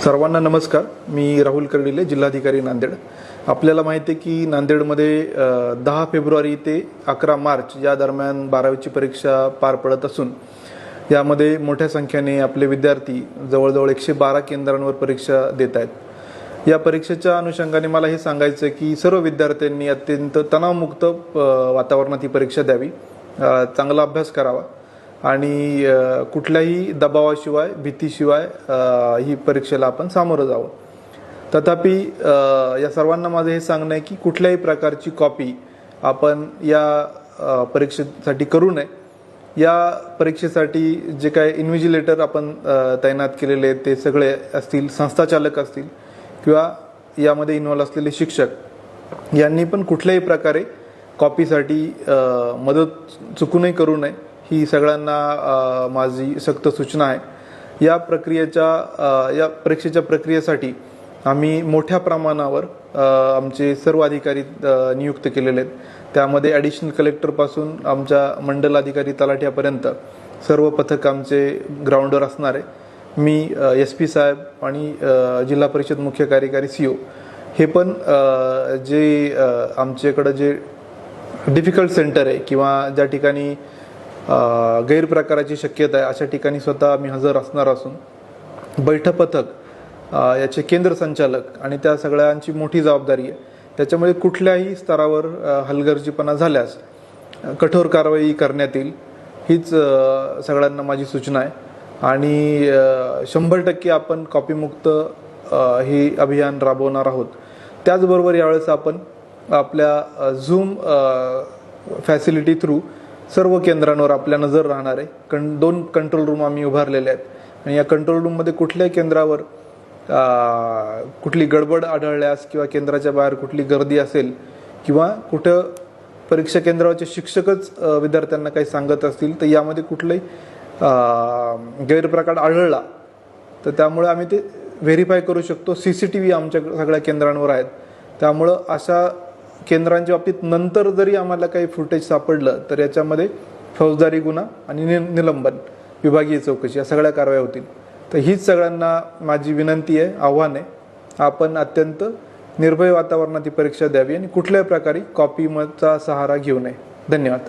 सर्वांना नमस्कार. मी राहुल कर्डिले, जिल्हाधिकारी नांदेड. आपल्याला माहिती आहे की नांदेडमध्ये 10 फेब्रुवारी ते 11 मार्च या दरम्यान 12वीची परीक्षा पार पडत असून यामध्ये मोठ्या संख्येने आपले विद्यार्थी जवळजवळ 112 केंद्रांवर परीक्षा देत आहेत. या परीक्षेच्या अनुषंगाने मला हे सांगायचं आहे की सर्व विद्यार्थ्यांनी अत्यंत तणावमुक्त वातावरणात ही परीक्षा द्यावी, चांगला अभ्यास करावा आणि कुठल्याही दबावाशिवाय भीतीशिवाय ही परीक्षेला आपण सामोरं जावं. तथापि या सर्वांना माझं हे सांगणं आहे की कुठल्याही प्रकारची कॉपी आपण या परीक्षेसाठी करू नये. या परीक्षेसाठी जे काय इन्व्हिजिलेटर आपण तैनात केलेले आहेत ते सगळे असतील, संस्थाचालक असतील किंवा यामध्ये इन्व्हॉल्व असलेले शिक्षक यांनी पण कुठल्याही प्रकारे कॉपीसाठी मदत चुकूनही करू नये ही सगळ्यांना माझी सक्त सूचना आहे. या परीक्षेच्या प्रक्रियेसाठी आम्ही मोठ्या प्रमाणावर आमचे सर्व अधिकारी नियुक्त केलेले आहेत. त्यामध्ये ॲडिशनल कलेक्टरपासून आमच्या मंडल अधिकारी तलाठ्यापर्यंत सर्व पथक आमचे ग्राउंडवर असणार आहे. मी SP साहेब आणि जिल्हा परिषद मुख्य कार्यकारी CO हे पण जे आमच्याकडं जे डिफिकल्ट सेंटर आहे किंवा ज्या ठिकाणी गैरप्रकाराची शक्यता आहे अशा ठिकाणी स्वतः आम्ही हजर असणार असून बैठक पथक याचे केंद्र संचालक आणि त्या सगळ्यांची मोठी जबाबदारी आहे. त्याच्यामुळे कुठल्याही स्तरावर हलगर्जीपणा झाल्यास कठोर कारवाई करण्यात येईल हीच सगळ्यांना माझी सूचना आहे. आणि 100% आपण कॉपीमुक्त हे अभियान राबवणार आहोत. त्याचबरोबर यावेळेस आपण आपल्या झूम फॅसिलिटी थ्रू सर्व केंद्रांवर आपल्या नजर राहणार आहे. 2 कंट्रोल रूम आम्ही उभारलेले आहेत आणि या कंट्रोल रूममध्ये कुठल्याही केंद्रावर कुठली गडबड आढळल्यास किंवा केंद्राच्या बाहेर कुठली गर्दी असेल किंवा कुठं परीक्षा केंद्रावरचे शिक्षकच विद्यार्थ्यांना काही सांगत असतील तर यामध्ये कुठलाही गैरप्रकार आढळला तर त्यामुळे आम्ही ते व्हेरीफाय करू शकतो. CCTV आमच्या सगळ्या केंद्रांवर आहेत. त्यामुळं अशा केंद्रांच्या बाबतीत नंतर जरी आम्हाला काही फुटेज सापडलं तर याच्यामध्ये फौजदारी गुन्हा आणि निलंबन, विभागीय चौकशी या सगळ्या कारवाया होतील. तर हीच सगळ्यांना माझी विनंती आहे, आव्हान आहे. आपण अत्यंत निर्भय वातावरणात ही परीक्षा द्यावी आणि कुठल्याही प्रकारे कॉपीचा सहारा घेऊ नये. धन्यवाद.